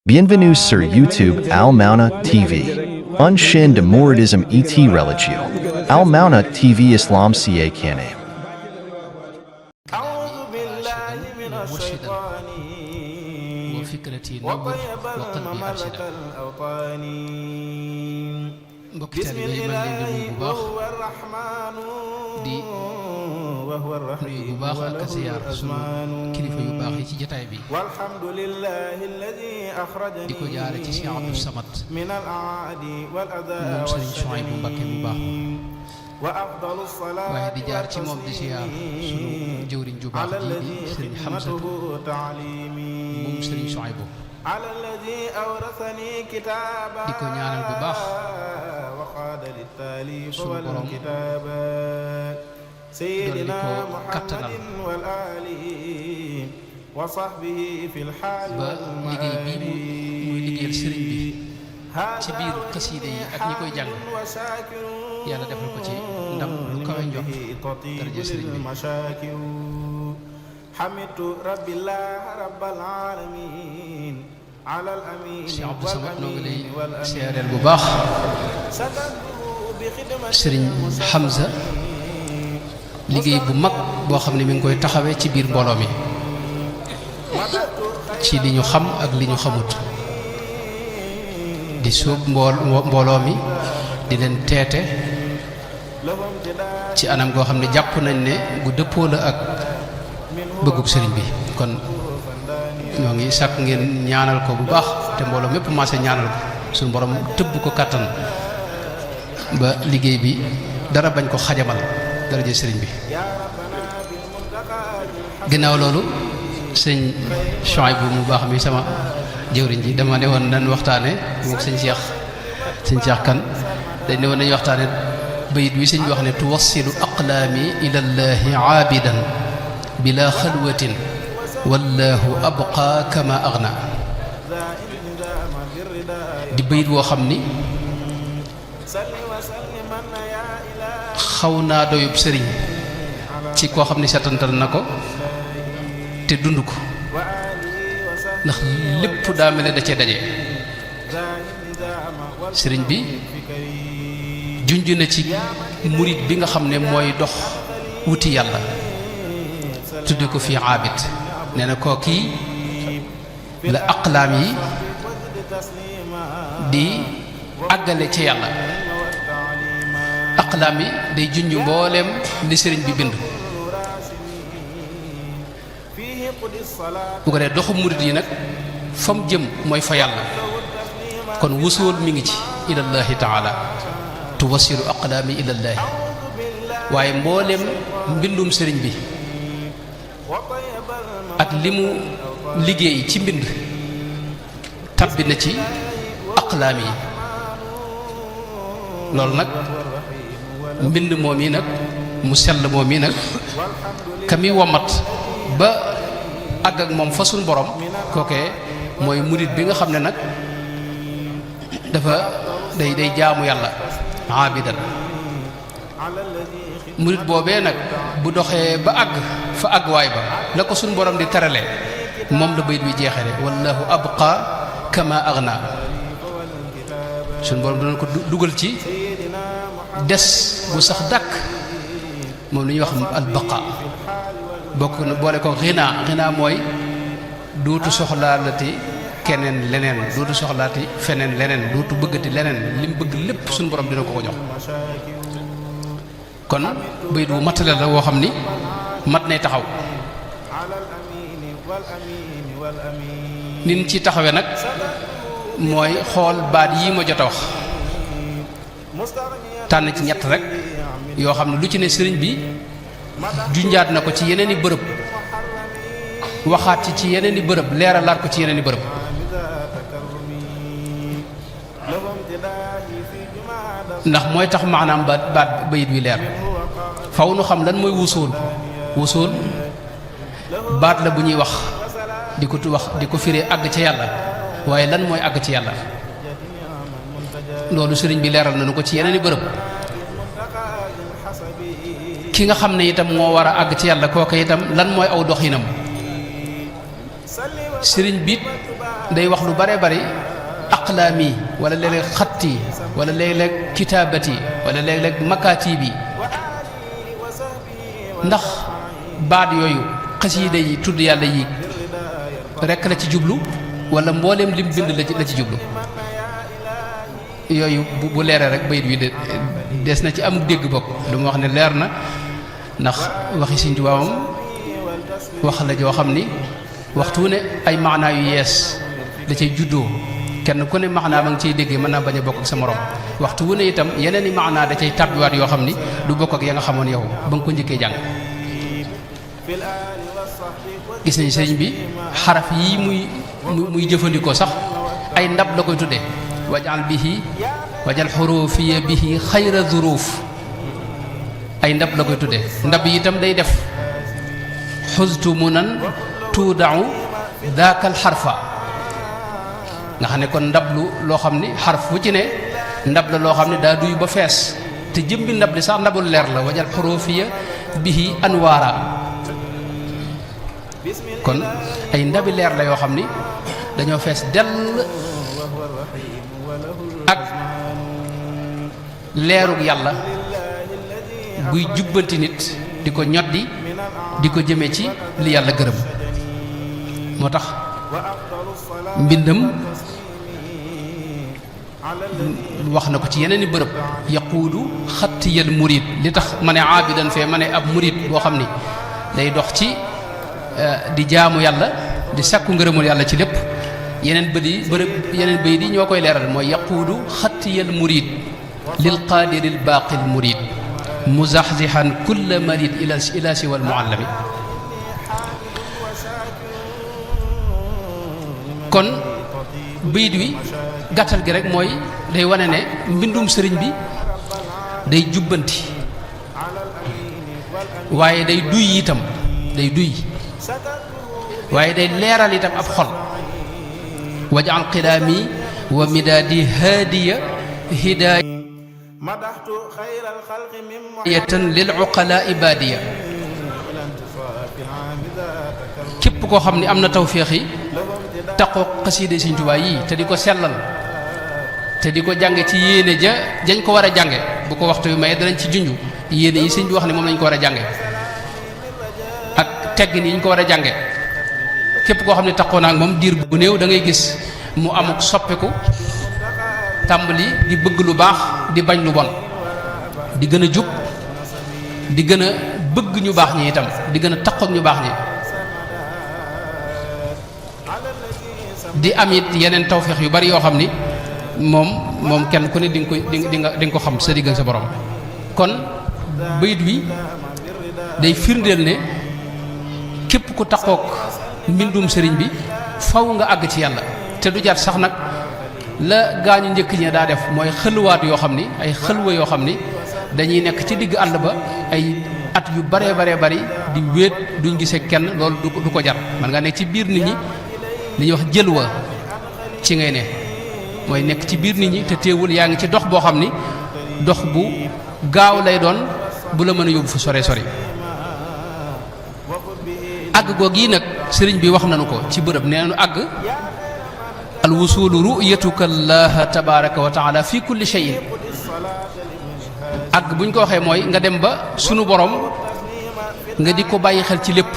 Bienvenue sur YouTube Al Mauna TV. Un chaîne de mouridisme et religieux. Al Mauna TV Islam ca Kane. mbokki taalibe yi maa ngi leen di nuyu bu baax di nuyu bu baax ak ziyaar sunu kilifa yu baax yi ci jotaay bi di ko jaare ci Cheikh Abdou Samad moom Serigne Souhaïbou Mbacké bu baax waaye di jaar ci moom di ziyaar sunu jëwriñ ju baax ji di Serigne Hamza moom Serigne Souhaïbou di ko ñaanal bu baax sunu borom dolli ko kattanal ba liggéey bii muy liggéeyal sëriñ bi ci biir xasiide yi ak ñi koy jàng yàlla defal ko ci ndam lu kawe njort daraja sëriñ bi Cheikh Abdou Samad noo ngi lay seereel bu baax sëriñ Hamza liggéey bu mag boo xam ne mi ngi koy taxawee ci biir mbooloo mi ci li ñu xam ak li ñu xamut di suub mbooloo mi di leen teete ci anam goo xam ne jàpp nañ ne gu dëppoo la ak bëggub sëriñ bi kon ñoo ngi sàkk ngeen ñaanal ko bu baax te mbooloo mépp maase ñaanal ko suñu borom tëbb ko kàttan ba liggéey bi dara bañ ko xajamal daraja sëriñ bi ginnaaw loolu sëñ Souhaïbou mu baax mi sama jëwriñ ji dama ne woon nañ waxtaane moom sëñ Cheikh kan dañ ne woon nañu waxtaane bayit wi sëñ bi wax ne tuwassilu aqlaami ilallahi aabidan bila xalwatin wallahu abqa kama aghna di bayit woo xam ni xaw naa doyub sëriñ ci koo xam ni setantal na ko te dund ko ndax lépp daa mel ne da cee daje sëriñ bi junj na ci murit bi nga xam ne mooy dox wuti yàlla tudde ko fii aabid nee na kookii la aqlaam yi di àggale ci yàlla aqlaam yi day junj mbooleem li sëriñ bi bind bu ko dee doxu murit yi nag fa mu jëm mooy fa yàlla kon wusool mi ngi ci ilallahi taala tuwasilu aqlaami ilallahi waaye mbooleem mbindum sëriñ bi ak li mu liggéey ci mbind tabbi na ci aqlaam yi loolu nag mbind moom yi nag mu sell moom yi nag ka muy womat ba àgg ak moom fa suñ borom kookee mooy murit bi nga xam ne nag dafa day jaamu yàlla aabidan murit boobee nag bu doxee ba àgg fa àgg waay ba la ko suñ borom di terale moom la bayit bi jeexale wallahu abqa kama aghna suñ borom dana ko dugal ci des bu sax dàkk moom lu ñuy wax albaqa bokk na boole ko xinaa mooy dootu soxlaalati keneen leneen dootu soxlaati feneen leneen dootu bëggati leneen li mu bëgg lépp suñu borom dina ko ko jox kon bayit bu matale la woo xam ni mat nay taxaw nin ci taxawee nag mooy xool baat yii ma jot a wax tànn ci ñett rek yoo xam ne lu ci ne sëriñ bi junjaat na ko ci yeneen i bërëb waxaat ci yeneen i bërëb leeralaat ko ci yeneen i bërëb ndax mooy tax maanaam baat bayit wi leer faw nu xam lan mooy wusuul baat la bu ñuy wax di ko firee àgg ci yàlla waaye lan mooy àgg ci yàlla loolu sëriñ bi leeral nañu ko ci yeneen i bërëb ki nga xam ne itam moo war a àgg ci yàlla kooku itam lan mooy aw doxinam sëriñ bi day wax lu bare bari aqlaami wala léeg-léeg xatti wala léeg-léeg kitaabati wala léeg-léeg makaatibi ndax baat yooyu xasiida yi tudd yàlla yi rekk la ci jublu wala mbooleem lim bind la ci jublu yooyu bu leeree rek bayit wi des na ci am dégg bokk lu ma wax ne leer na ndax waxi Sëriñ Tuubaa moom wax la joo xam ni waxtu ne ay maanaa yu yees da cay juddoo kenn ku ne maanaa ma ngi ciy déggee mën naa bañ a bokk ak sa morom waxtu wu ne itam yeneen i maanaa da cay tàbbiwaat yoo xam ni du bokk ak ya nga xamoon yow ba nga ko njëkkee jàng gis nañ sëriñ bi xaraf yi muy jëfandikoo sax ay ndab la koy tuddee wajal xurufiya bihi xayra zuruuf ay ndab la koy tuddee ndab yi itam day def xustu munan tuudau daakal xarfa nga xam ne kon ndab loo xam ni xarf wu ci ne ndab la loo xam ne daa duy ba fees te jëmbi ndab li sax ndabul leer la wajal xurufiya bihi anwaara kon ay ndabi leer la yoo xam ni dañoo fees dell ak leerug yàlla buy jubbanti nit di ko ñoddi di ko jëme ci li yàlla gërëm moo tax mbindam wax na ko ci yeneen i bërëb yaquudu xattiyal murid li tax ma ne aabidan fee ma ne ab murid boo xam ni day dox ci di jaamu yàlla di sakku ngërëmul yàlla ci lépp yeneen bëy di ñoo koy leeral mooy yaquudu xattiyal murid lil qaadiril baaqil murid muzaxzixan kulla marid ila siwal muallami kon bayit wi gàttal gi rek mooy day wane ne mbindum sëriñ bi day jubbanti waaye day duy itam day duy waaye day leeral itam ab xol waj'al qilaami wa midaadi haadiya hidaayatan lil uqalaa ibaadiya képp koo xam ne am na tawféex yi taqoo xasiida Sëriñ Tuubaa yi te di ko sellal te di ko jànge ci yéene jañ ko war a jànge bu ko waxtu yu maye danañ ci junj yéene yi sëñ bi wax ne moom lañ ko war a jànge ak teggin yi ñu ko war a jànge képp koo xam ne taqoo naa ak moom diir bu néew da ngay gis mu amuk soppiku tàmbali di bëgg lu baax di bañ lu bon di gën a jub di gën a bëgg ñu baax ñi itam di gën a taqoo ak ñu baax ñi di am it yeneen tawféex yu bari yoo xam ni moom kenn ku ne di nga ko xam sa digg ak sa borom kon bayit wi day firndeel ne képp ku taqook mbindum sëriñ bi faw nga àgg ci yàlla te du jar sax nag la gaañu njëkk ña daa def mooy xëlwaat yoo xam ni ay xëlwa yoo xam ni dañuy nekk ci digg àll ba ay at yu baree bari di wéet duñ gisee kenn loolu du ko jar man nga nekk ci biir nit ñi li ñuy wax jëlwa ci ngay ne mooy nekk ci biir nit ñi te teewul yaa ngi ci dox boo xam ni dox bu gaaw lay doon bu la mën a yóbbu fu sore sori àgg goog yi nag sëriñ bi wax nañu ko ci bërëb nee nañu àgg al wusulu ru'yatuka allaha tabaraka wa taala fi kulli shay'in àgg bu ñu ko waxee mooy nga dem ba sunu borom nga di ko bàyyi xel ci lépp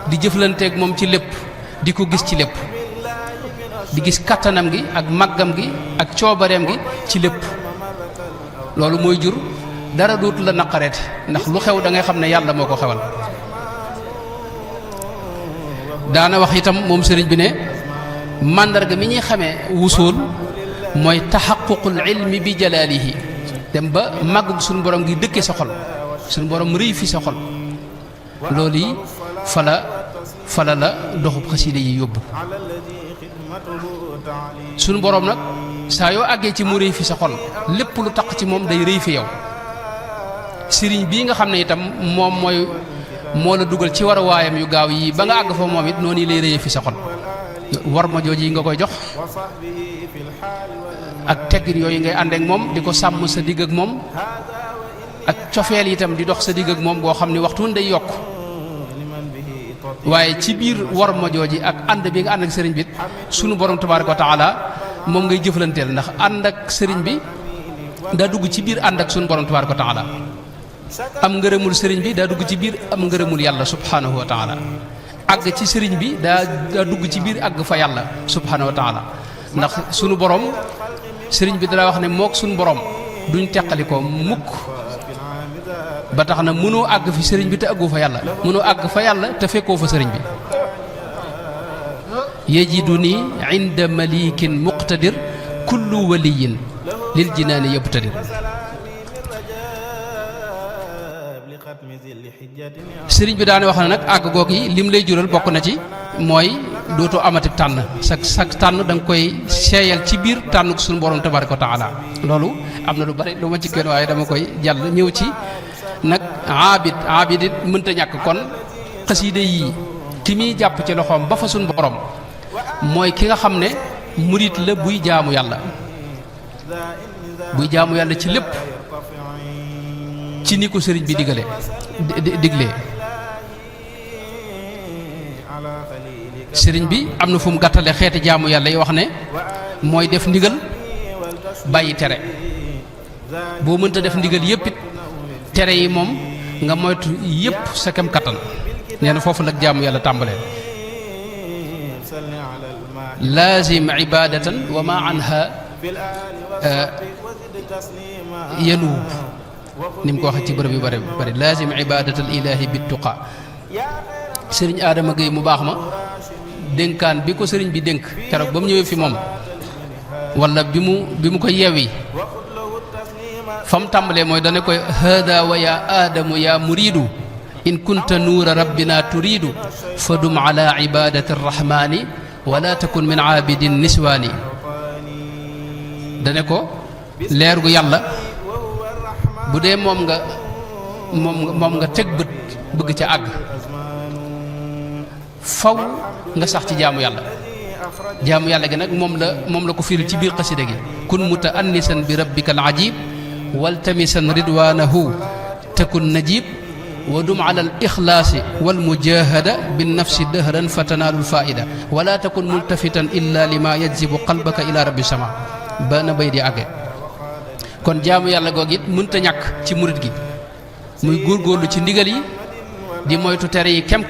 di jëflanteeg moom ci lépp di ko gis ci lépp di gis kattanam gi ak màggam gi ak coobareem gi ci lépp loolu mooy jur dara dootu la naqareete ndax lu xew da ngay xam ne yàlla moo ko xewal daana wax itam moom sëriñ bi ne màndarga mi ñuy xamee wusool mooy taxaququl ilmi bi jalaalihi dem ba màgg suñu borom gi dëkkee sa xol suñu borom rëy fi sa xol loolu yi fala la doxub xasiida yi yóbbu suñu borom nag saa yoo àggee ci mu rëy fi sa xol lépp lu taq ci moom day rëy fi yow sëriñ bii nga xam ne itam moom moo la dugal ci war a waayam yu gaaw yi ba nga àgg fa moom it noonu lay rëyee fi sa xol war ma jooju yi nga koy jox ak teggin yooyu ngay ànd ak moom di ko sàmm sa digg ak moom ak cofeel itam di dox sa digg ak moom boo xam ne waxtu day yokk waaye ci biir war ma jooji ak ànd bi nga ànd ak sëriñ bi sunu borom tabaaraka wa taala moom ngay jëflanteel ndax ànd ak sëriñ bi daa dugg ci biir ànd ak sunu borom tabaaraka wa taala am ngërëmul sëriñ bi daa dugg ci biir am ngërëmul yàlla subhanahu wa taala àgg ci sëriñ bi daa dugg ci biir àgg fa yàlla subhanahu wa taala ndax sunu borom sëriñ bi dala wax ne mook sunu borom duñ teqali ko mukk ba tax na mënoo àgg fi sëriñ bi te àggoo fa yàlla mënoo àgg fa yàlla te fekkoo fa sëriñ bi yajiduni inda malikin muqtadir kullu waliyin lil jinaani yabtadir sëriñ bi daane wax na nag àgg goog yi lim lay jural bokk na ci mooy dootoo amati tànn sa tànn da nga koy seeyal ci biir tànn suñu borom tabaraka wa taala loolu am na lu bari lu ma ci kenn waaye dama koy jàll ñëw ci nag aabid it mënta ñàkk kon xasiida yi ki muy jàpp ci loxoom ba fa suñu borom mooy ki nga xam ne murit la buy jaamu yàlla ci lépp ci ni ko sëriñ bi diglee sëriñ bi am na fu mu gàttale xeeti jaamu yàlla yi wax ne mooy def ndigal bàyyi tere boo mënta def ndigal yépp it tere yi moom nga moytu yépp sa kem kattan nee na foofu nag jaamu yàlla tàmbalee laazim ibadatan wa ma anha yanuub ni mu ko waxee ci bërëb yu bari laazim ibadatal ilahi bittuqa sëriñ Adama Gueye mu baax ma dénkaan bi ko sëriñ bi dénk keroog ba mu ñëwee fi moom wala bi mu ko yeewi fa mu tàmbalee mooy dana koy hada wa ya aadamu ya muridu in kunta nuura rabbina turidu fadum ala ibadati arrahmani wala takun min aabidin niswaani dane ko leer gu yàlla bu dee moom nga teg bët bëgg ca àgg faw nga sax ci jaamu yàlla gi nag moom la ko firil ci biir xasida gi kun mutaannisan bi rabbika al ajib waltamisan ridwanahu takun najib wa dum ala al ixlaasi wal mujahada bin nafsi dëhran fa tanaalu l faida wala takun multafitan illa lima yajzibu qalbaka ila rabbi sama ba na bay di àgge kon jaamu yàlla googu it mënta ñàkk ci murit gi muy góorgóorlu ci ndigal yi di moytu tere yi kem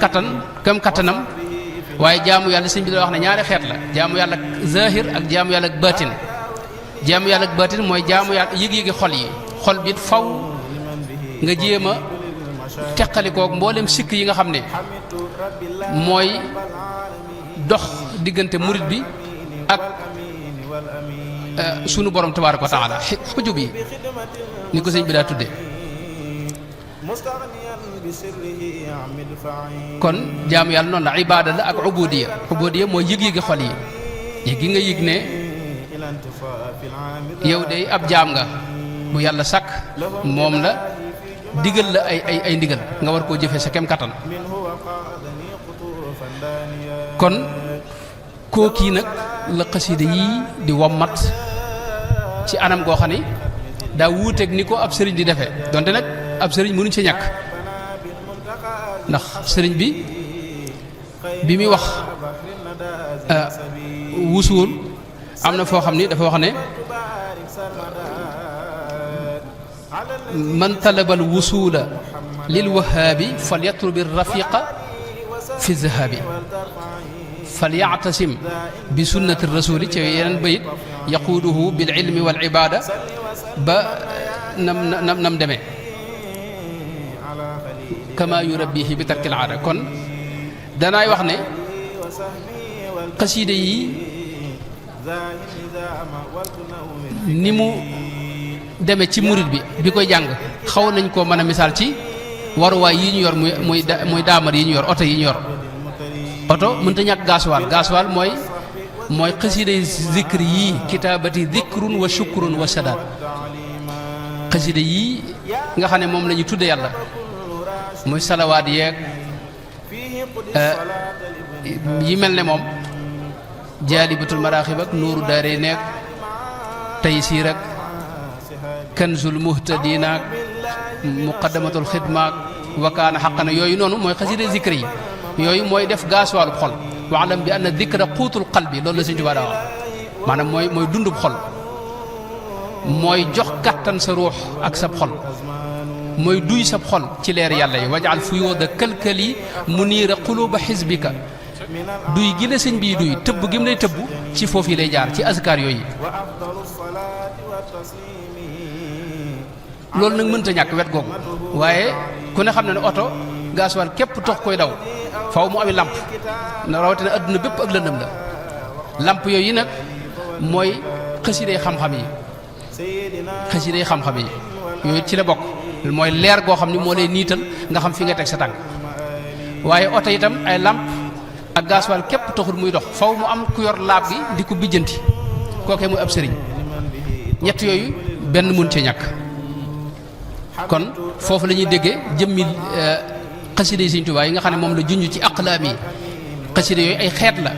kattanam waaye jaamu yàlla sëñ bi da wax ne ñaari xeet la jaamu yàlla ak zahir ak jaamu yàlla ak batin jaamu yàlla ak batin mooy jaamu yàlla yëg-yëgi xol yi xol bi it faw nga jéem a teqalikoog mboolem sikk yi nga xam ne mooy dox diggante murit bi ak sunu borom tabaaraka wa taala xujub yi ni ko sëñ bi daa tudde kon jaamu yàlla noonu la ibaada la ak ubudiya mooy yëg-yëgi xol yi yëg gi nga yëg ne yow de ab jaam nga bu yàlla sàkk moom la digal la ay ndigal nga war koo jëfee sa kem kattan kon kookii nag la xasida yii di wommat ci anam goo xam ne daa wuuteeg ni ko ab sëriñ di defee donte nag ab sëriñ mënuñ ci ñàkk ndax sëriñ bi muy wax wusuul am na foo xam ni dafa wax ne man talabal wusula lil wahaabi fal yatlubi rafiqa fi zahabi fal yactasim bi sunnati rasuli ci yeneen bayit yaquuduhu bil ilmi wal ibada ba nam demee kama yurabbihi bi tarkil aada kon danaay wax ne xasiida yi ni mu demee ci murit bi koy jàng xaw nañ koo mën a misaal ci waruwaay yi ñu yor muy daamar yi ñu yor oto yi ñu yor oto mënta ñàkk gaasuwaal mooy xasiida yi zikr yii kitaabati zikrun wa shukrun wa sadaat xasiida yii nga xam ne moom la ñu tudde yàlla muy salawaat yeeg yi mel ne moom jaalibatul maraaxib ak nuuru daare nekk taysiir ak kanzul muhtadinaak muqaddamatul xidmaak wakaana xaqana yooyu noonu mooy xasida zikr yi yooyu mooy def gaasuwaalu xol waalam bi anna dikra quutul qalbi loolu la Sëñ Tuubaa daa wax maanaam mooy dundub xol mooy jox kàttan sa ruux ak sab xol mooy duy sab xol ci leer yàlla yi wajaal fuyuuda kalkali muniira quluuba xisbika duy gi la sëñ bii duy tëbb gi mu lay tëbb ci foofu yi lay jaar ci azkar yooyu loolu nag mënta ñàkk wet googu waaye ku ne xam ne ne oto gaasuwaal képp tox koy daw faw mu ami làmp na rawatina adduna bépp ak lëndëm la làmp yooyu nag mooy xasiday xam-xam yi xasiday xam-xam yi yooyu ci la bokk mooy leer goo xam ni moo lay niital nga xam fi nga teg sa tànk waaye oto itam ay làmp ak gaasuwaal képp taxul muy dox faw mu am ku yor laab gi di ko bijjanti kookee muy ab sëriñ ñett yooyu benn mun ci ñàkk kon foofu la ñuy déggee jëmmi xasida yi Sëñ Tuubaa yi nga xam ne moom la junj ci aqlaam yi xasida yooyu ay xeet la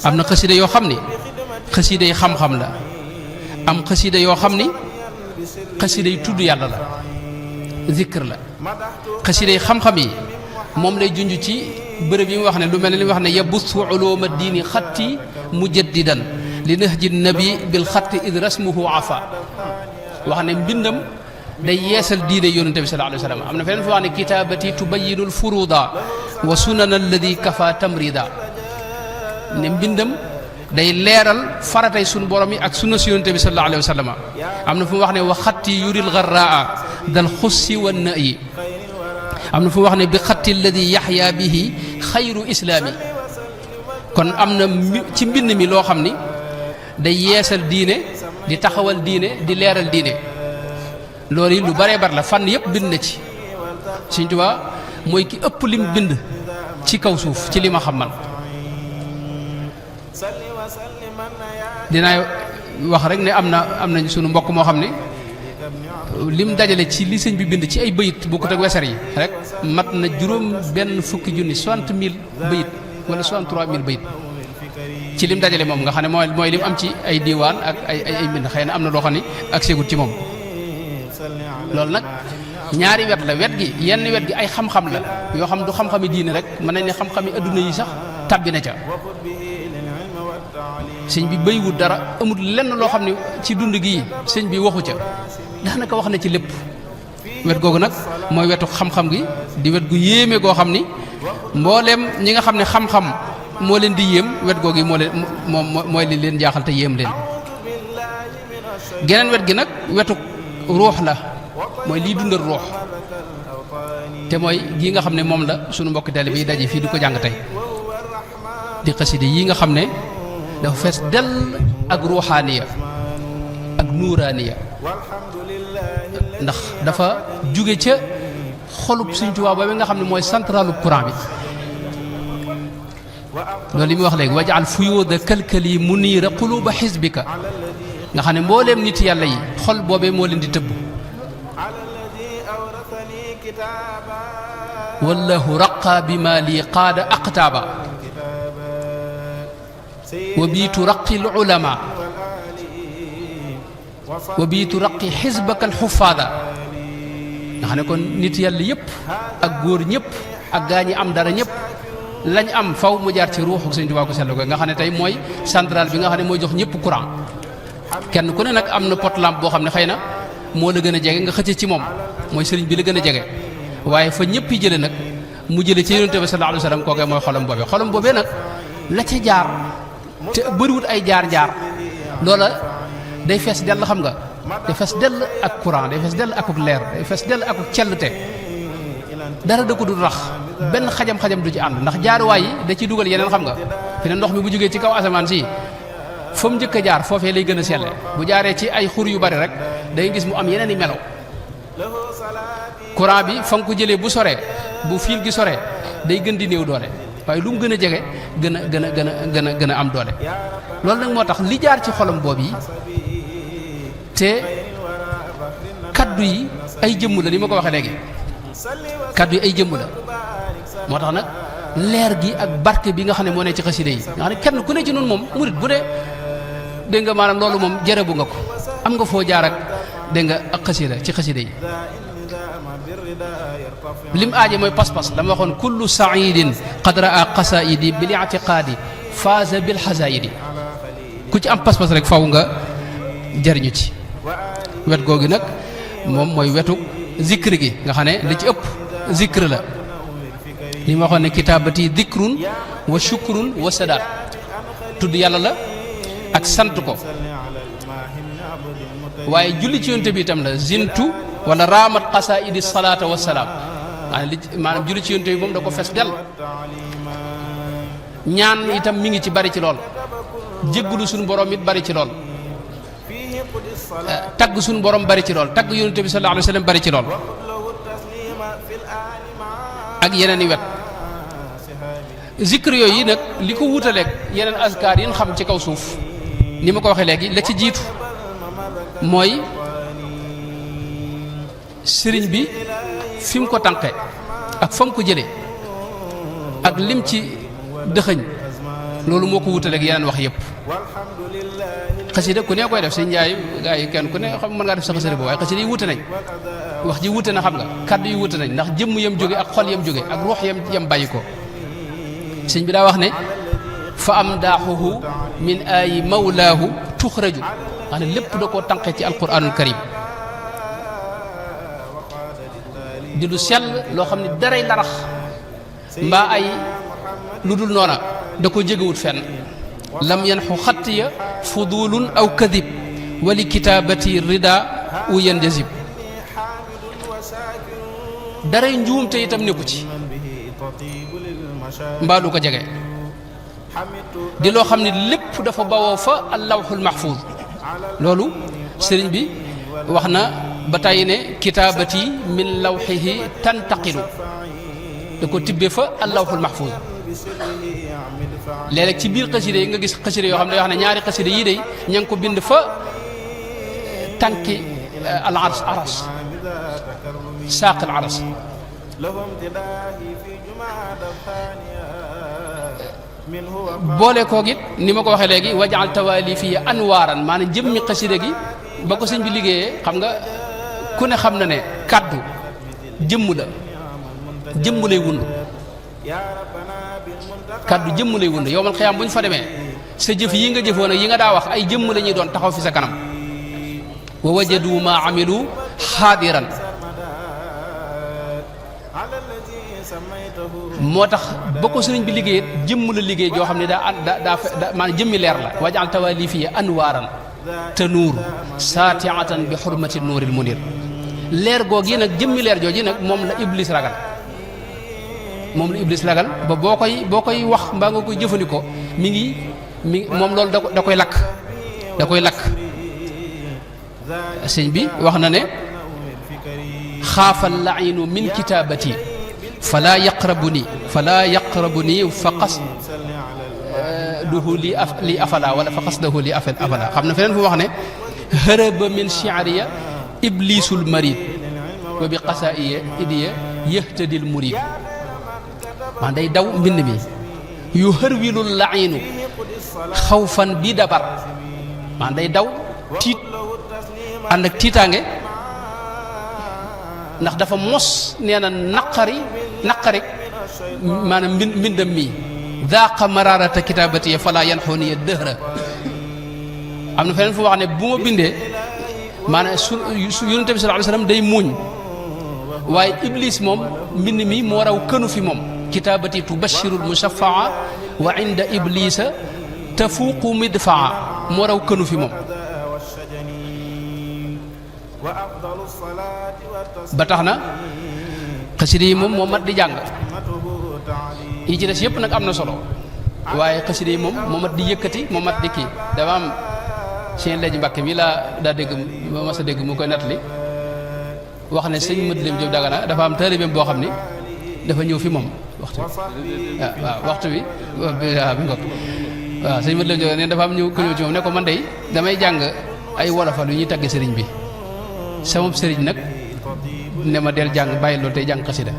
am na xasida yoo xam ni xasida yi xam-xam la am xasida yoo xam ni xasida yi tudd yàlla la zikr la xasida yi xam-xam yi moom lay junj ci bërëb yi mu wax ne lu mel ne li mu wax ne yabuthu uluma diini xatti mujaddidan li nahji nabi bil xatti id rasmuhu afa wax ne mbindam day yeesal diine yonente bi sallallahu alayhi wa sallam am na feneen fi wax ne kitaabati tubayinu lfuruda wa sunana alladi kafa tamrida ne mbindam day leeral faratay sunu borom yi ak sunna si yonente bi sallallahu alayhi wa sallam am na fu mu wax ne wa xatti yuril garraa dal xussi wa nayi am na fu mu wax ne bi xatti alladi yaxya bihi xayru islaami kon am na ci mbind mi loo xam ni day yeesal diine di taxawal diine di leeral diine loolu yi lu baree bar la fànn yëpp bind na ci Sëñ Tuubaa mooy ki ëpp lim bind ci kaw suuf ci li ma xam man dinaa wax rek ne am nañ sunu mbokk moo xam ne lim dajale ci li sëñ bi bind ci ay bëyit bokkut ak weser yi rek mat na juróom benn fukki junni 60 000 bëyit wala 63 000 bëyit ci lim dajale moom nga xam ne mooy lim am ci ay diiwaan ak ay mbind xëy na am na loo xam ne ak seegut ci moom loolu nag ñaari wet la wet gi yenn wet gi ay xam-xam la yoo xam du xam-xami diine rek mën nañ ne xam-xami adduna yi sax tàbbi na ca sëñ bi béywut dara amul lenn loo xam ne ci dund gi sëñ bi waxu ca daanaka wax na ci lépp wet googu nag mooy wetu xam-xam gi di wet gu yéeme goo xam ni mbooleem ñi nga xam ne xam-xam moo leen di yéem wet googu yi mooy li leen jaaxal te yéem leen geneen wet gi nag wetu ruux la mooy liy dundal ruux te mooy gii nga xam ne moom la sunu mbokki taalibe bi daje fii di ko jàng tey di xaside yi nga xam ne dafa fees dell ak ruuxaaniya ak nuuraaniya ndax dafa jóge ca xolub Sëñ Tuubaa ba nga xam ne mooy centralu courant bi loolu li muy wax léegi wajaal fuyuuda kalkali muniira quluuba xisbika nga xam ne mbooleem nit yàlla yi xol boobee moo leen di tëbb wallahu raqa bi ma lii qaada aqtaaba wa biitu raqi l ulama wa biitu raqi xisbaka al xufaada nga xam ne kon nit yàlla yëpp ak góor ñëpp ak gaa ñi am dara ñëpp lañ am faw mu jaar ci ruuxu Sëñ Tuubaa ko seetlu ko nga xam ne tey mooy central bi nga xam ne mooy jox ñëpp courant kenn ku ne nag am na pot lampe boo xam ne xëy na moo la gën a jege nga xëcc ci moom mooy sëriñ bi la gën a jege waaye fa ñëpp yi jële nag mu jële ci yonent bi sallallahu alayhi wa sallam kookee mooy xolam boobee nag la ca jaar te bëriwut ay jaar-jaar loola day fees dell xam nga day fees dell ak courant day fees dell akuk leer day fees dell akuk cellte dara da ko dul rax benn xajam-xajam du ci ànd ndax jaaruwaay yi da ciy dugal yeneen xam nga fi ne ndox mi bu jógee ci kaw asamaan si fa mu njëkk a jaar foofee lay gën a selle bu jaaree ci ay xur yu bari rek day gis mu am yeneen i melo courant bi fa nga ko jëlee bu soree bu fiil gi soree day gën di néew doole waaye lu mu gën a jege gën a am doole loolu nag moo tax li jaar ci xolam boobu yi te kaddu yi ay jëmm la ni ma ko waxee léegi kaddu yi ay jëmm la moo tax nag leer gi ak barke bi nga xam ne moo ne ci xaside yi nga xam ne kenn ku ne ci noonu moom murit bu dee dégg nga maanaam loolu moom jërëbu nga ko am nga foo jaar ak dégg nga ak xasida ci xaside yi lim aaje mooy pas-pas dama waxoon kullu saidin qad raa qasaidi bil i'tiqaadi faaza bil xasaidi ku ci am pas-pas rek faw nga jariñu ci wet googu nag moom mooy wetu zikr gi nga xam ne li ci ëpp zikr la li ma waxoon ne kitaabati dikrun wa shukrun wa sadaat tudd yàlla la ak sant ko waaye julli ci yonte bi itam la zintu wala raamat qasaidi salaata wa salaam maanaam julli ci yonte bi moom da ko fes del ñaan itam mi ngi ci bari ci lool jéggulu suñu borom it bari ci lool tagg suñu borom bari ci lool tagg yonte bi sallallahu alayhi wa sallam bari ci lool ak yeneen i wet zikr yooyu yi nag li ko wutaleeg yeneen askar yi ñu xam ci kaw suuf ni ma ko waxee léegi la ci jiitu mooy sëriñ bi fi mu ko tànqe ak fa mu ko jëlee ak lim ci dëxëñ loolu moo ko wutaleeg yeneen wax yëpp xasida ku ne koy def sëñ Njaay gaa yi kenn ku ne xam mën ngaa def sa xasida boobu waaye xasida yi wute nañ wax ji wute na xam nga kaddu yi wute nañ ndax jëmm yam jóge ak xol yam jóge ak ruux yam bàyyi ko sëñ bi daa wax ne fa am daaxuhu min ayi mawlaahu tuxraju wax ne lépp da koo tànqe ci alquranul karim di lu sell loo xam ne daray larax mbaa ay lu dul noona da ko jégewut fenn lam yanxu xattiya fudulun aw kadib wali kitaabati rida u yanjazib daray njuumte itam nekku ci mbaa du ko jege di loo xam ne lépp dafa bawoo fa allawxul mahfuz loolu sëriñ bi wax na ba tàyyi ne kitaabati min lawxihi tantaqilu da ko tibbe fa allawxul mahfuz léeg-léeg ci biir xasida yi nga gis xasida yoo xam ne yoo xam ne ñaari xasida yii day ña ngi ko bind fa tànki al aras saaq al aras boole koog it ni ma ko waxee léegi wajaal tawaali fii anwaaran maanaam jëmmi xasida gi ba ko sëñ bi liggéeyee xam nga ku ne xam na ne kàddu jëmm la jëmm lay wund kàddu jëmm lay wund yow man xiyaam bu ñu fa demee sa jëf yi nga jëfoon ak yi nga daa wax ay jëmm la ñuy doon taxaw fi sa kanam wa wajadu ma amilu xaadiran moo tax ba ko sëriñ bi liggéey jëmm la liggéey joo xam ne daa maanaam jëmmi leer la wajaal tawaali fii anwaaran te nuur saatiatan bi xurmati nuuril munir leer googi nag jëmmi leer jooji nag moom la iblis ragal ba boo koy wax mbaa nga koy jëfandikoo mi ngi moom loolu da koy lakk sëñ bi wax na ne xaafal lainu min kitaabati fala yaqrabuni fa qasduhu li afala wala fa qasdahu li afala xam na feneen fu wax ne hërëba min shi'riya iblisul marid wa bi qasaiya idiya yahtadil murid man day daw mbind mi yu hërwilul lainu xawfan bi dabar man day daw tiit ànd ak tiitaange ndax dafa mos nee na naqari maanaam mbindam mi daaqa mararata kitabati fala yanxuniya dëhra am na feneen fu wax ne bu ma bindee maanaam su yonent bi sallallahu alayhi wasallam day muuñ waaye iblis moom mbind mi moo raw kënu fi moom kitabati tubashirul mushafaa wa inda iblisa tafuuqu midfaa moo raw kënu fi moom ba tax na xasida yi moom moo mat di jàng yi ci des yëpp nag am na solo waaye xasida yi moom moo mat di yëkkati moo mat di kii dafa am seen leji Mbàkke mi laa daa dégg ma mas a dégg mu koy nettali wax ne sëñ Mët Lim Jóob Dagana dafa am taalibeem boo xam ni dafa ñëw fi moom waxtu bi waaw waxtu bi waaw bi nga waaw sëñ Mët Lim Jóob ne dafa am ñëw ko ñëw ci moom ne ko man day damay jàng ay wolofal yu ñuy tagge sëriñ bi sama sëriñ nag ne ma del jàng bàyyi loolu tey jàng xasida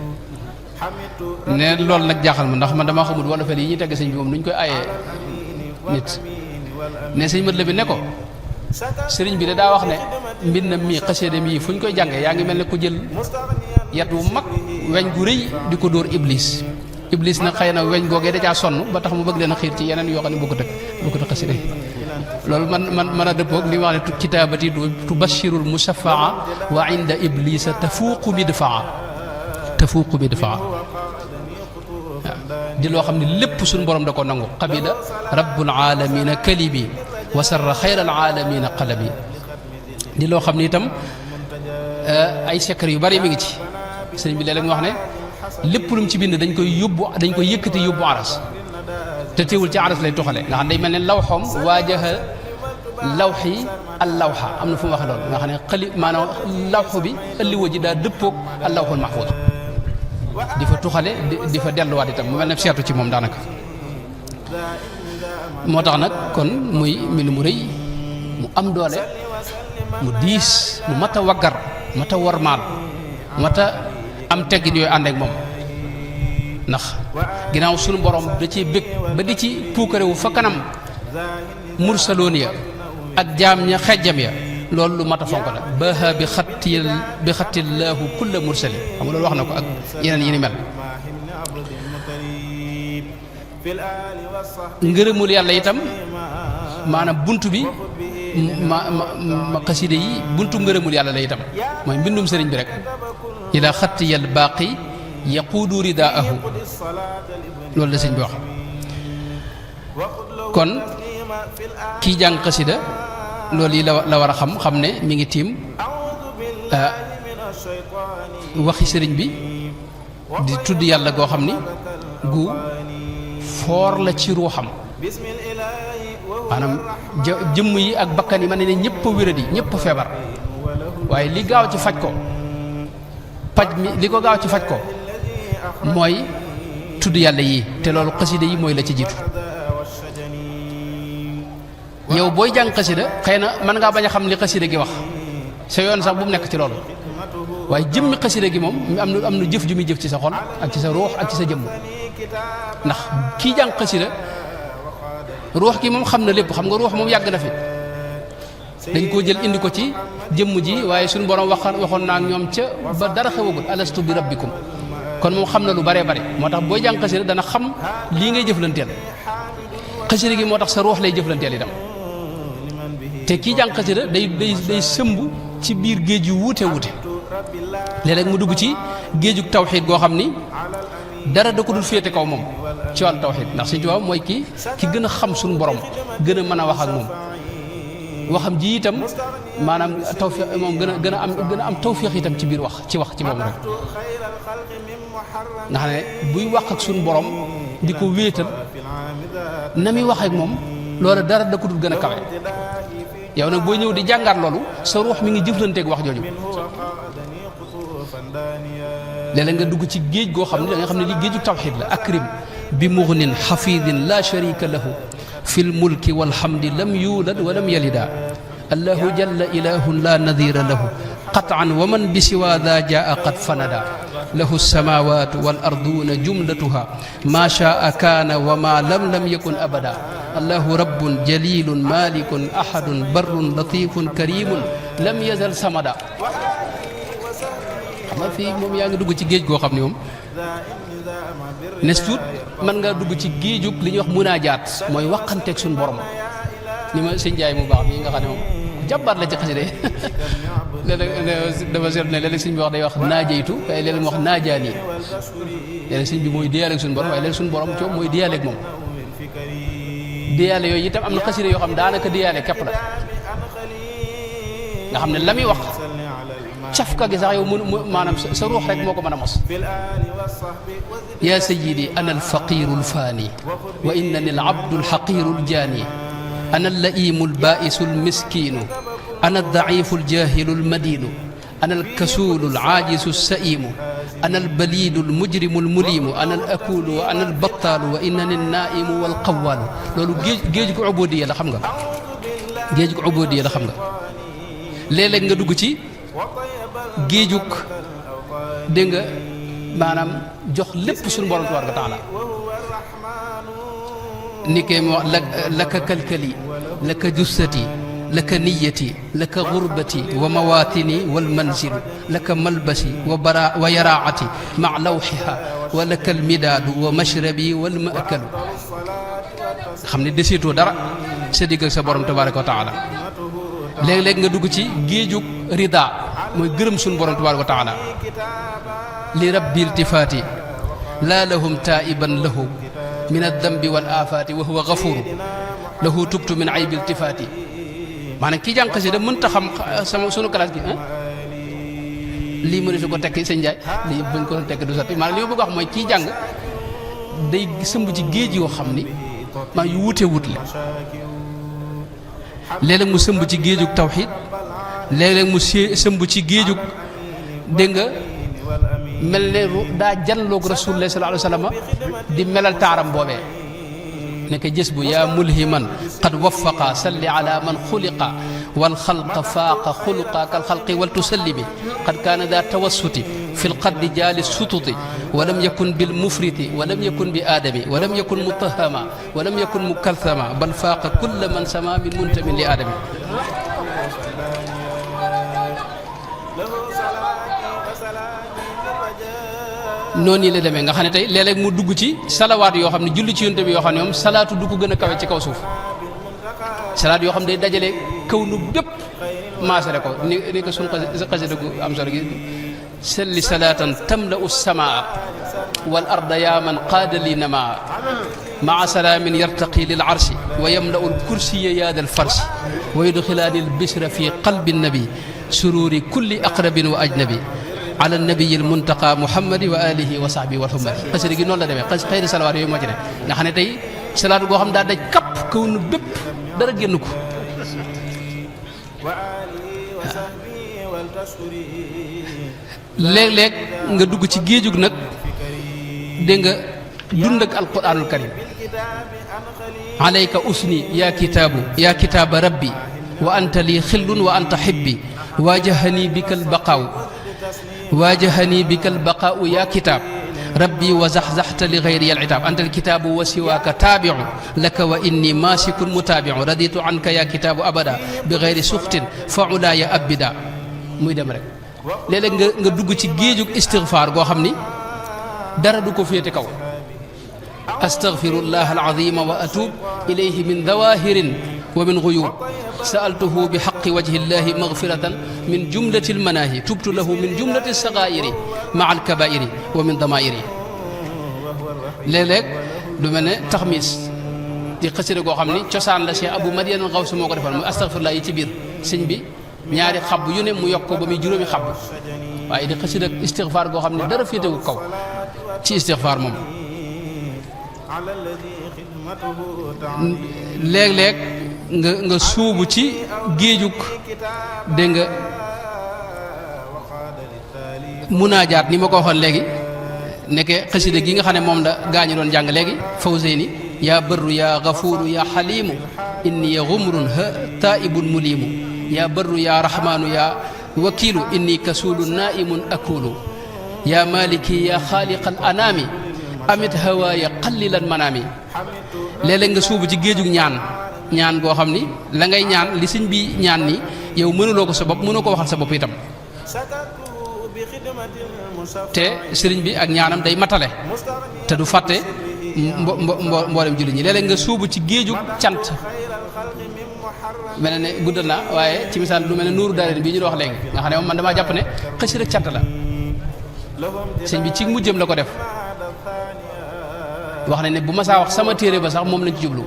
ne loolu nag jaaxal ma ndax man damaa xamul wolofal yi ñuy tagge sëriñ bi moom nu ñu koy ayee nit ne sëñ Mët la bi ne ko sëriñ bi da daa wax ne mbindam mii xasida mii fu ñu koy jàngee yaa ngi mel ne ku jël yat wu mag weñ gu rëy di ko dóor iblis nag xëy na weñ googee da caa sonn ba tax mu bëgg leen a xiir ci yeneen yoo xam ne bokkut ak xasida yi loolu man a dëppoog li wax ne kitaabati tubashirul musaffaa wa inda iblisa tafuuqu midfaa di loo xam ne lépp suñu borom da ko nangu qabila rabbul alamina kalimi wa sarra xayral alamina qalami di loo xam ne itam ay secret yu bari mi ngi ci sëriñ bi léeg-léeg mu wax ne lépp lu mu ci bind dañ koy yëkkati yóbbu aras te teewul ci aras lay toxale nga xam ne day mel ne lawxoom waajaha lawxi al lawxa am na fu mu waxe loolu nga xam ne maanaam lawxu bi ëlliwa ji daa dëppoog al lawxul mahfuz di fa tuxale di fa delluwaat itam mu mel ne seetu ci moom daanaka moo tax nag kon muy mbind mu rëy mu am doole mu diis mu mat a waggar mat a wormaal mat a am teggin yooyu ànd ak moom ndax ginnaaw sunu borom da ciy bëgg ba di ci puukarewu fa kanam mursaloon ya ak jaam ña xejjam ya loolu lu mat a fonk la baha bi xattillaahu kulla mursali xam nga loolu wax na ko ak yeneen yi ni mel ngërëmul yàlla itam maanaam bunt bi ma xaside yi buntu ngërëmul yàlla la itam mooy mbindum sëriñ bi rek ila xattiyal baaqi yaquudu ridaahu loolu la sëriñ bi wax kon kii jàng xasida loolu yi la war a xam ne mi ngi tiim waxi sëriñ bi di tudd yàlla goo xam ni gu foor la ci ruuxam maanaam jëmm yi ak bakkan yi ma ne ñëpp a wéradi ñëpp a feebar waaye li gaaw ci faj ko li ko gaaw ci faj ko mooy tudd yàlla yi te loolu xasida yi mooy la ci jiitu yow booy jàng xasida xëy na mën ngaa bañ a xam li xasida gi wax sa yoon sax bu mu nekk ci loolu waaye jëmmi xasida gi moom am na jëf ju muy jëf ci sa xol ak ci sa ruux ak ci sa jëmm ndax kii jàng xasida ruux gi moom xam na lépp xam nga ruux moom yàgg na fi dañ koo jël indi ko ci jëmm ji waaye suñu borom waxoon naa ak ñoom ca ba dara xewagul alastu bi rabbikum kon moom xam na lu baree bare moo tax booy jàng xasida dana xam lii ngay jëflanteel xasida gi moo tax sa ruux lay jëflanteel itam te kii jàng xasida day sëmb ci biir géej yu wuute léeg-léeg mu dugg ci géejug tawxiid goo xam ni dara da ko dul féete kaw moom ci wàllu tawxiid ndax Sëñ Tuubaa mooy ki gën a xam suñu borom gën a mën a wax ak moom waxam ji itam maanaam tawfiix moom gën a am tawfiix itam ci biir wax ci moom rek nga xam ne buy wax ak suñu borom di ko wéetal na muy wax ak moom loola dara da ko dul gën a kawe yow nag booy ñëw di jàngaat loolu sa ruux mi ngi jëflanteeg wax jooju léeg-léeg nga dugg ci géej goo xam ne da nga xam ne li géeju tawxiid la akrim bi mughnin xafidin la sharika lahu fi lmulki walhamdi lam yulad wa lam yalida allahu jalla ilahun la nadira lahu qatan wa man bi siwa da jaa qad fanada lahu alsamawatu wal arduna jumlatuha ma shaa kaana wa ma lam yakun abada allahu rabbun jalilun malikun ahadun barrun latifun karimun lam yazal samada xam nga fii moom yaa ngi dugg ci géej goo xam ne moom nes tuut mën nga dugg ci géejug li ñuy wax munaajaat mooy waxanteeg suñu borom ni ma sëñ Njaay mu baax mii nga xam ne moom jàmbaar la ci xasida léeg-léeg dafa seetlu ne léeg-léeg sëñ bi wax day wax naajaytu waaye léeg-léeg mu wax naajaani léeg-léeg sëñ bi mooy diyaaleeg suñu borom waaye léeg suñu borom coow mooy diyaaleeg moom diyaale yooyu itam am na xasida yoo xam daanaka diyaale képp la nga xam ne la muy wax cafka gi sax yow maanaam sa ruux rek moo ko mën a mos yaa sayyidi ana alfaqiru alfaani wa innani alabdu alxaqiru aljaani ana allaimu albaisu almiskinu ana aldaifu aljahilu almadinu ana alkasulu alaajisu alsaimu ana albalidu almujrimu almulimu ana alakulu wa ana albattaalu wa innani alnaimu walqawaalu loolu géeju ko ubudiya la xam nga géeju ko ubudiya la xam nga léeg-léeg nga dugg ci géejug dégg nga maanaam jox lépp suñu borom tabaaraka wa taala ni kay mo laka kalkali laka jussati laka niyati laka gurbati wa mawatini wal manzilu laka malbasi wa yaraati ma lawxiha wa laka almidaadu wa mashrabi wal maakalu xam ne desiitoo dara sa digg ak sa borom tabaraka wa taala léeg-léeg nga dugg ci géejug rida mooy gërëm suñu borom tabaraka wa taala li rabbi iltifaati laa lahum taiban lahu min addambi wal afaati wa huwa gafuru lahu tubtu min aybi iltifaati maanaam kii jàng xasida mënta xam sama sunu classe gi lii mënu su ko tekki sëñ Njaay lii buñ ko tekki du sotti maanaam li ma bëgg a wax mooy kii jàng day sëmb ci géej yoo xam ni maa yu wute wut la léeg-léeg mu sëmb ci géejug tawxiid léeg-léeg mu sëmb ci géejug dégg nga mel ne daa janloog rasulullah sallallahu alayhi wa sallam di melal taaram boobee nekk jës bu yaa mulhiman qad waffaqa salli ala man xuliqa wal xalqa faaqa xuluqa kal xalqi wal tusallimi qad kaana daa tawassuti fi lqaddi jaali sututi walam yakun bil mufriti walam yakun bi aadami walam yakun mutahama walam yakun mukalthama bal faaqa kulla man sama min muntamin li aadami noonu la demee nga xam ne tey léeg-léeg mu dugg ci salawaat yoo xam ne julli ci yonte bi yoo xam ne moom salaatu du ko gën a kawe ci kaw suuf salaat yoo xam ne day dajale kaw nu bépp maasale ko ni ko suñ xasida gu am solo gi salli salaatan tamla'u samaa wal arda yaa man qaada li namaa maa salaamin yartaqi lil arshi wa yamla'u al kursiya yaada al farshi wa yudxilaani al bishra fi qalbi nabi sururi kulli aqrabin wa ajnabi ala nabiyil muntaqa muhammadi wa alihi wa sahbihi wal hummadi xasida gi noonu la demee xëy na salawaat yooyu moo ci ne nga xam ne tey salaatu goo xam daa daj kapp kaw nu bépp dara génn ko léeg-léeg nga dugg ci géejug nag dégg nga dund ak alquranul karim alayka usni ya kitaabu ya kitaaba rabbi wa anta li xillun wa anta xibbi waajahani bika albaqaaw waajahani bika albaqaau ya kitaab rabbi wa zaxzaxta li gayri alitaab anta alkitaabu wa siwaaka taabiu laka wa inni maasikun mutaabiu raditu anka ya kitaabu abada bi gayri suxtin fa ulaaya abida muy dem rek léeg-léeg nga dugg ci géejug istigfaar goo xam ni dara du ko féete kaw astagfirullah alazima wa atub ilayhi min dawahirin wa min guyub sa'altuhu bi haqqi wajhi llahi maghfiratan min jumlati almanahi tubtu lahu min jumlati alsagairi maa alkabairi wa min damairi léeg-léeg du mel ne taxmis di xasida goo xam ni cosaan la Cheikh Abou Madian Gawsu moo ko defoon muy astagfirullah yi ci biir sëñ bi ñaari xab yu ne mu yokk ko ba muy juróomi xab waaye di xasida istigfaar goo xam ne dara féetewu kaw ci istigfaar moom léeg-léeg nga suubu ci géejug dégg nga munaajaat ni ma ko waxoon léegi nekke xasida gi nga xam ne moom la gaañu doon jàng léegi fawzeyni yaa barru yaa gafuuru yaa xaliimu inni ya gumrun ha taibun muliimu yaa barru yaa rahmaanu yaa wakiilu inni kasuulu naaimun akuulu yaa maliki yaa xaaliqal anaami amit hawaaya qallilan manaami léeg-léeg nga suubu ci géejug ñaan goo xam ni la ngay ñaan li sëñ bi ñaan ni yow mënuloo ko sa bopp mënoo ko waxal sa bopp itam te sëriñ bi ak ñaanam day matale te du fàtte mboolem jullit ñi léeg-léeg nga suubu ci géejug cant mel ne guddal naa waaye ci misaal lu mel ne nuuru daareen bii ñu doon wax léegi nga xam ne moom man damaa jàpp ne xasida cant la sëñ bi ci mujjëm la ko def wax nañ ne bu ma saa wax sama téere ba sax moom lañ ci jublu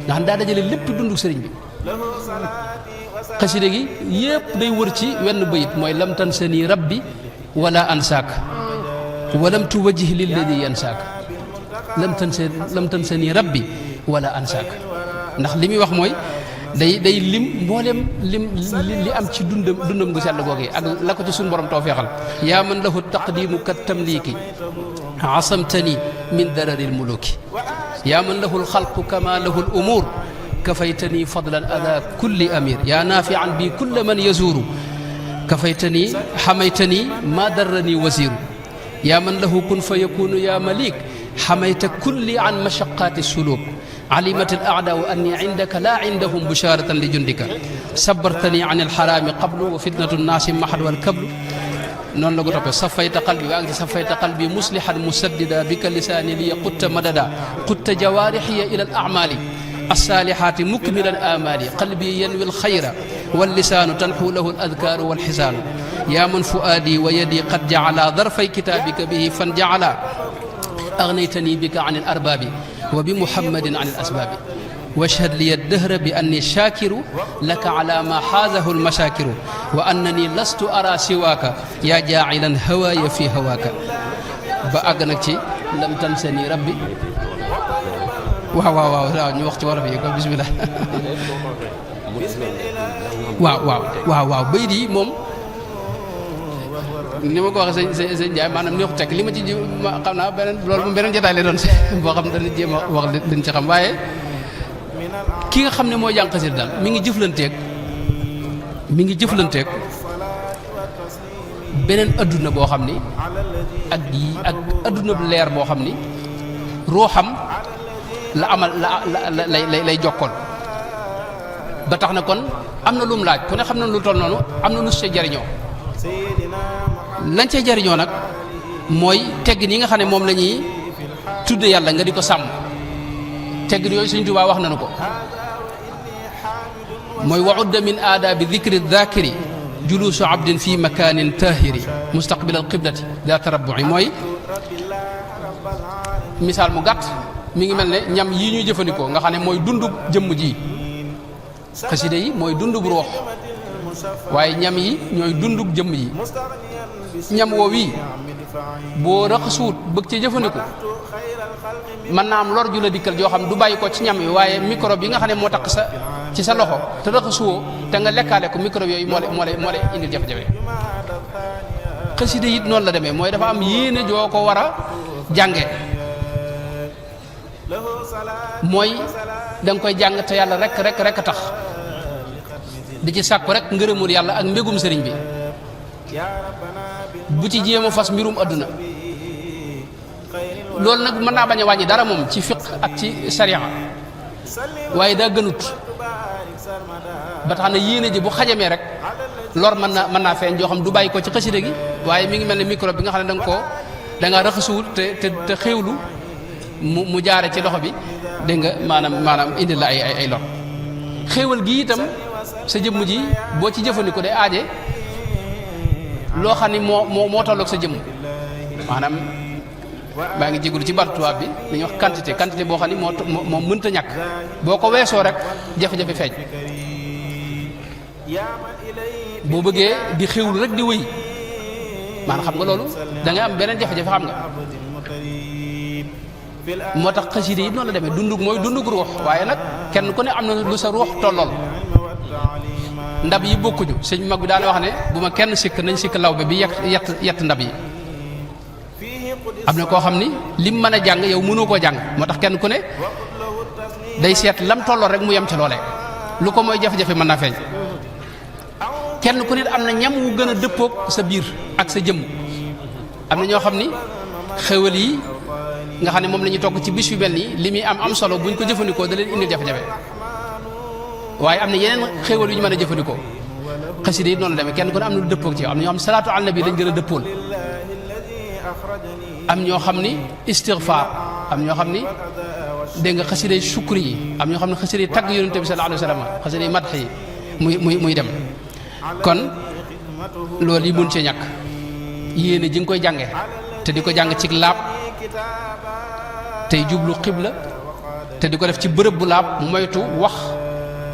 nga xam daa dajale lépp dundu sëriñ bi xasida gi yépp day wër ci wenn bayit mooy lam tansani rabbi wala ansaak walam tuwajjih lilladi yansaak lam tansani rabbi wala ansaak ndax li muy wax mooy day lim mboolem li am ci dundam gu sell googee ak la ko ci suñu borom tawfeexal yaa man lahu taqdimu kat tamliki asamtani min dararil muluki yaa man lahu alxalqu kama lahu al umur kafaytani fadlan ada kulli amir yaa naafian bi kulla man yazuru kafaytani xamaytani ma darrani wasiru yaa man lahu kun fa yakunu yaa malik xamayta kulli an mashaqaati suluk alimat al a'daa'u anni indaka la indahum busharatan li jundika sabartani an al harami qablu wa fitnatu nnaasi mahad wal kablu noonu la ko toppee safayta qalbi waa ngi ci safayta qalbi muslihan musaddida bika lisaani li qutta madada qutta jawaarihiya ila al a'mali الصالحات مكمل الآمال قلبي ينوي الخير واللسان تنحو له الأذكار والحزان يا من فؤادي ويدي قد جعلا ظرفي كتابك به فانجعلا أغنيتني بك عن الأرباب وبمحمد عن الأسباب واشهد لي الدهر بأني شاكر لك على ما حازه المشاكر وأنني لست أرى سواك يا جاعلا هواي في هواك بأغنك لم تنسني ربي waaw ñu wax ci wolof yi ko bismillah waaw bayit yi moom ni ma ko waxee sëñ Ndiaye maanaam neexu tekk li ma ci xam naa beneen loolu moom beneen jotaay lay doon boo xam dana jéem a wax liñ ci xam waaye ki nga xam ne mooy jàng xasida daal mi ngi jëflanteeg beneen adduna boo xam ni ak adduna bu leer boo xam ni ruuxam la amal lay jokkoon ba tax na kon am na lum laaj ku ne xam na lu toll noonu am na lu see jariñoo lañ cee jariñoo nag mooy teggin yi nga xam ne moom la ñuy tudde yàlla nga di ko sàmm teggin yooyu Sëñ Tuubaa wax nañu ko mooy wa'udda min aadaabi dikri daakiri juluusu abdin fi makaanin taahiri mustaqbilal qiblati daata rabbu'i mooy misaal mu gàtt mi ngi mel ne ñam yi ñuy jëfandikoo nga xam ne mooy dundub jëmm ji xasida yi mooy dundub roox waaye ñam yi ñooy dundub jëmm yi ñam woo wii boo raxasuut bëgg ci jëfandiku mën naa am lor ju la dikkal joo xam du bàyyi ko ci ñam yi waaye microbe yi nga xam ne moo tax ci sa loxo te raxasuwoo te nga lekkaale ko microbe yooyu moo lay indil jafe-jafe xasida it noonu la demee mooy dafa am yéene joo ko war a jànge mooy da nga koy jàng te yàlla rek tax di ci sàkku rek ngërëmul yàlla ak mbégum sëriñ bi bu ci jéem a fas mbirum adduna loolu nag mën naa bañ a wàññi dara moom ci fiq ak ci sariya waaye daa gënut ba tax na yéene ji bu xajamee rek lor mën naa feeñ joo xam du bàyyi ko ci xasida gi waaye mi ngi mel ne microbe bi nga xam ne da nga raxasuwul te xéewlu mu jaare ci loxo bi dégg nga maanaam indi la ay lor xéewal gi itam sa jëmm ji boo ci jëfandikoo day aaje loo xam ni moo tolloog sa jëmm maanaam maa ngi jégalu ci baatu tubaab bi dañuy wax quantité boo xam ni moo mënta ñàkk boo ko weesoo rek jafe-jafe feeñ boo bëggee di xéwlu rek di wëy maanaam xam nga loolu da ngay am beneen jafe-jafe xam nga moo tax xasida yi noonu la demee dundug mooy dundug ruux waaye nag kenn ku ne am na lu sa ruux tollool ndab yi bokkuñu sëñ mag bi daana wax ne bu ma kenn sikk nañ sikk lawbe bi yett ndab yi am na koo xam ni lim mën a jàng yow mënoo koo jàng moo tax kenn ku ne day seet lam tollool rek mu yem ci loolee lu ko mooy jafe-jafe mën naa feeñ kenn ku nit am na ñam wu gën a dëppoog sa biir ak sa jëmm am na ñoo xam ni xéwal yi nga xam ne moom la ñuy togg ci bis yu mel nii li muy am solo buñ ko jëfandikoo da leen indil jafe-jafe waaye am na yeneen xéwal yu ñu mën a jëfandikoo xasida yi noonu la demee kenn ku ne am na lu dëppoog ci am na ñoo xam salaatu ala nabi lañ gën a dëppool am ñoo xam ni istighfar am ñoo xam ni dégg nga xasida yi sukri yi am ñoo xam ne xasida yi tagg yonente bi sallallahu alayhi wa sallam xasida yi madx yi muy dem kon loolu yi mun cee ñàkk yéene ji nga koy jànge te di ko jàng ci laab tey jublu xibla te di ko def ci bërëb bu laab mu moytu wax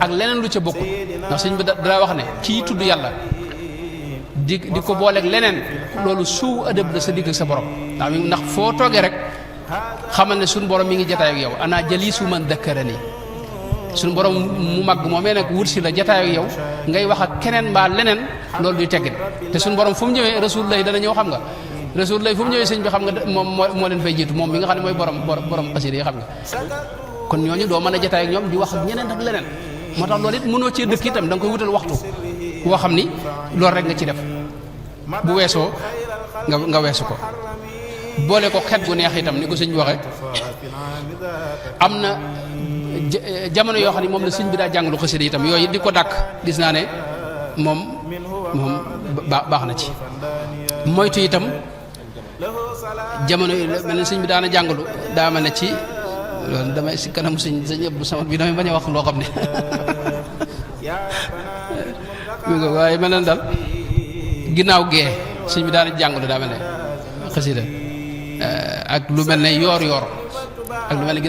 ak leneen lu ca bokkul ndax sëñ bi dara wax ne kii tudd yàlla di ko booleeg leneen loolu suu adab la sa digg ak sa borom ndax foo toogee rek xamal ne suñu borom mi ngi jataay ak yow ana jalisu man dakkarani suñu borom mu mag moomee nag wut si la jataay ak yow ngay wax ak keneen mbaa leneen loolu duy teggin te suñu borom fu mu ñëwee rasulullah dana ñëw xam nga rasulullah fu mu ñëwee sëñ bi xam nga moom moo leen fay jiitu moom mi nga xam ne mooy borom xasida yi xam nga kon ñooñu doo mën a jataay ak ñoom di wax ak ñeneen ak leneen moo tax loolu it mënoo cee dëkk itam da nga koy wutal waxtu woo xam ni loolu rek nga ci def bu weesoo nga weesu ko boole ko xet gu neex itam ni ko sëñ bi waxee am na jamono yoo xam ne moom la sëñ bi daa jàngalu xasida itam yooyu di ko dàkk gis naa ne moom baax na ci moytu itam jamono yi mel ne sëñ bi daana jàngalu daa mel ne ci loolu damay si kanam sëñ Abdou Samad bi damay bañ a wax loo xam ne waaye mel na daal ginnaaw gee sëñ bi daana jàngalu daa mel ne xasida ak lu mel ne yoor ak lu mel ne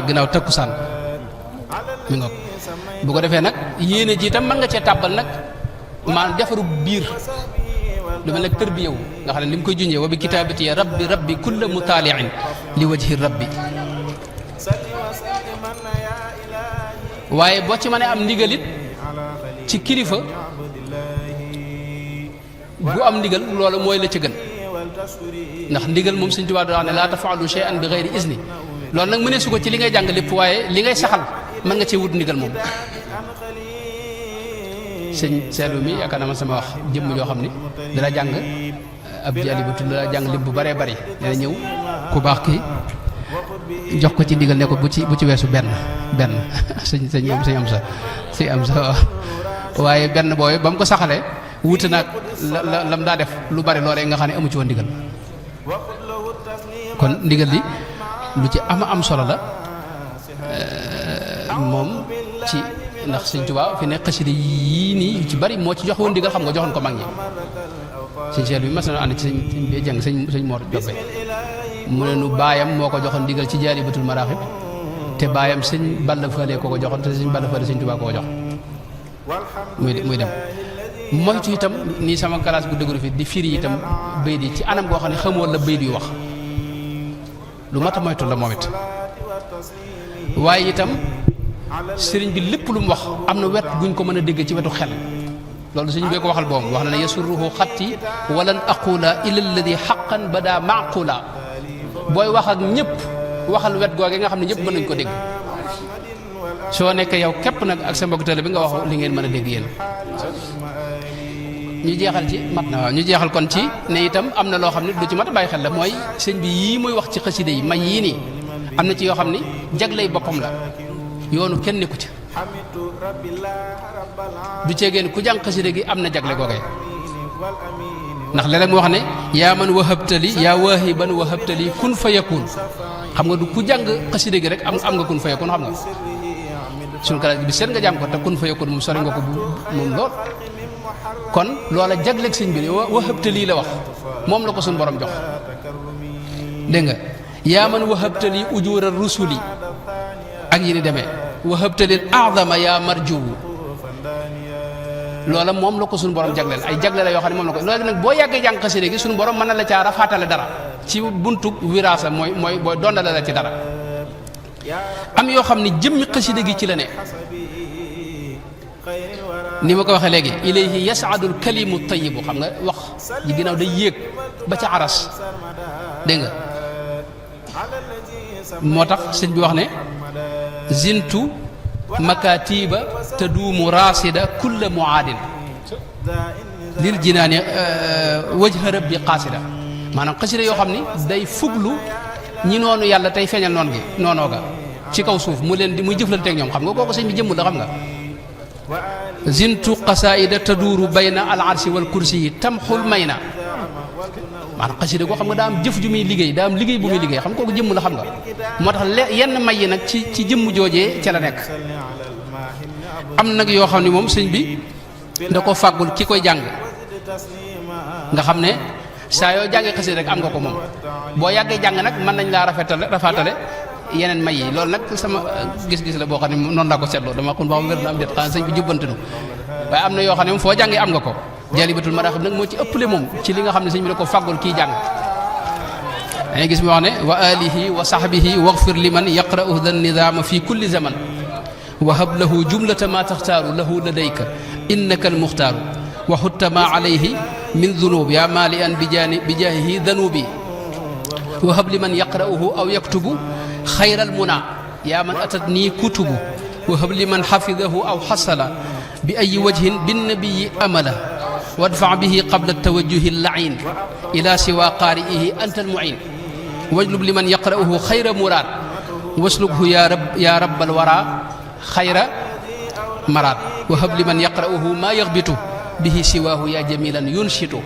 ginnaaw takkusaan mi nga bu ko defee nag yéene ji itam mën nga cee tàbbal nag maanaam defaru biir lu mel ne tërbiyewu nga xam ne li mu koy junjee wa bi kitaabati ya rabbi kulla mutaaliin li wajhi rabbi waaye boo ci mënee am ndigalit ci kilifa bu am ndigal loolu mooy la ca gën ndax ndigal moom Sëñ Tuubaa wax ne laa tafaalu shay'an bi ghayri izni loolu nag mënee su ko ci li ngay jàng lépp waaye li ngay saxal mën nga cee wut ndigal moom sëñ seetlu mi yaakaar naa ma sama wax jëmm joo xam ni dana jàng ab jali bu tudd dana jàng lim bu bëree bëri dana ñëw ku baax kii jox ko ci ndigal ne ko bu ci weesu benn sëñ am sa waaye benn booy ba mu ko saxalee wuute nag la lam daa def lu bari loolee nga xam ne amu ci woon ndigal kon ndigal li lu ci am solo la moom ci ndax Sëñ Tuubaa fi ne xasida yii nii yu ci bari moo ci jox woon ndigal xam nga joxoon ko mag ñi sëñ Cheikh bi mas na ànd ci sëñ bi jàng sëñ Mor Jobbe mu ne nu baayam moo ko joxoon ndigal ci Jaalibatul Maraaxib te baayam sëñ Balla Faale ko joxoon te sëñ Balla Faale Sëñ Tuubaa ko jox muy dem moytu itam nii sama classe bu dëgëru fi di firi itam bayit yi ci anam goo xam ne xamoo la bayit yu wax lu mat a moytu la moom it waaye itam sëriñ bi lépp lu mu wax am na wet guñ ko mën a dégg ci wetu xel loolu sëriñ bee ko waxal boom wax na ne yasurruhu xatti walan aqula ila alladi xaqan bada maqula booy wax ak ñëpp waxal wet googe nga xam ne ñëpp mën nañ ko dégg soo nekkee yow képp nag ak sa mbokk tale bi nga wax li ngeen mën a dégg yéen ñu jeexal ci mat na waaw ñu jeexal kon ci ne itam am na loo xam ne lu ci mat a bàyyi xel la mooy sëñ bi yii muy wax ci xasida yi may yii nii am na ci yoo xam ni jagley boppam la yoonu kenn nekku ci du ceegeen ku jàng xasida gi am na jagle googee ndax léeg-léeg mu wax ne yaa man wahabtali yaa waahiban wahabtali kun fa yakun xam nga du ku jàng xasida gi rek am nga kun fa yakun xam nga suñu kalaas bi seet nga jàng ko te kun fa yakun moom sori nga ko moom lool kon loola jagleeg sëñ bi wahabtali la wax moom la ko suñu borom jox dégg nga yaa man wahabtali ujura rusuli ak yi ni demee wahabtalil a'zama yaa marjuwu loola moom la ko suñu borom jagleel ay jagle la yoo xam ne moom la ko loolu nag boo yàggee jàng xasida gi suñu borom mën na la caa rafaatale dara ci buntu wiraasa mooy booy dondale la ci dara am yoo xam ne jëmmi xasida gi ci la ne ni ma ko waxee léegi ilayhi yasaadul kalimu tayibu xam nga wax ji ginnaaw day yéeg ba ca aras dégg nga moo tax sëñ bi wax ne zintu makatiba taduumu rasida kulla muaadin lil jinaani wajha rabbi qaasida maanaam xasida yoo xam ni day fuglu ñi noonu yàlla tey feeñal noon gi noonoo ga ci kaw suuf mu leen di muy jëflanteeg ñoom xam nga kooku sëñ bi jëmmul la xam nga zintu qasaida taduuru bayna al arsi wal kursi yi tamxul may na maanaam xasida koo xam nga daa am jëf ju muy liggéey daa am liggéey bu muy liggéey xam nga kooku jëmm la xam nga moo tax yenn may yi nag ci jëmm joojee ca la nekk am nag yoo xam ne moom sëñ bi da ko fàggul ki koy jàng nga xam ne saa yoo jàngee xasida rek am nga ko moom boo yàggee jàng nag mën nañ laa rafaatale yeneen may yi loolu nag sama gis-gis la boo xam ne noonu laa ko seetloo dama xun baa wér na am déet xanaa sëñ bi jubbantinu waaye am na yoo xam ne moom foo jàngee am nga ko Jaalibatul Maraaxib nag moo ci ëppale moom ci li nga xam ne sëñ bi da ko fàggul kii jàng dangay gis mu wax ne wa alihi wa sahbihi waghfir liman yaqra'u dha nizaama fi kulli zaman wa hab lahu jumlata ma taxtaaru lahu ladayka innaka almuxtaaru wa xutta ma alayhi min dunub yaa maalian bi jaahihi danubi wa hab liman yaqra'uhu aw yaktubu xayral muna yaa man atat nii kutubu wa hab liman xafidahu aw xasala bi ayi wajhin binnabiyi amala wadfa bihi qabla tawajjuhi llain ila siwa qaari'ihi anta almuin wajlub liman yaqra'uhu xayra muraad waslukhu ya rabbal wara xayra maraat wa hab liman yaqra'uhu ma yaxbitu bihi siwaahu ya jamilan yunshitu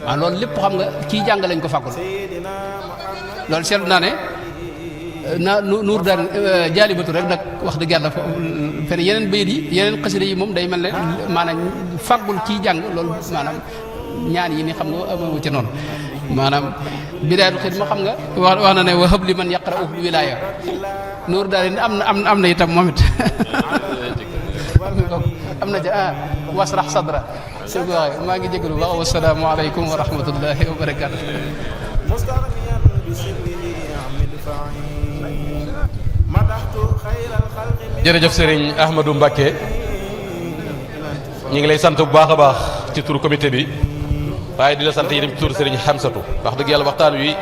waaw loolu lépp xam nga kii jàng lañ ko fàggul loolu seetlu naa ne nuur daan jaalibatu rek nag wax dëgg yàlla fene yeneen bayit yi yeneen xasida yi moom day mel ne maanaam fàggul kii jàng loolu maanaam ñaan yi ni xam nga amu ci noonu maanaam bidaayatul xidma xam nga wax na ne wa hab liman yaqra'uhu wilaaya nuur daal am na itam moom it am na ca wasrax sadra su ko waxee maa ngi jégalu baax wasalaamu aleykum wa rahmatullahi wa barakaatu. jërëjëf Serigne Ahmadou Mbacké ñu ngi lay sant bu baax a baax ci turu comité bi waaye di la sant yi dem ci turu Serigne Hamsatu wax dëgg yàlla waxtaan wi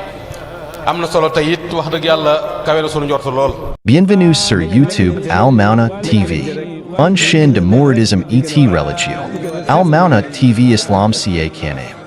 am na solo tey it wax dëgg yàlla kawe na sunu njort lool. Bienvenue sur YouTube Al Mauna TV. Unshin de Mouridism et Religion. Al Mauna TV Islam ca Kane.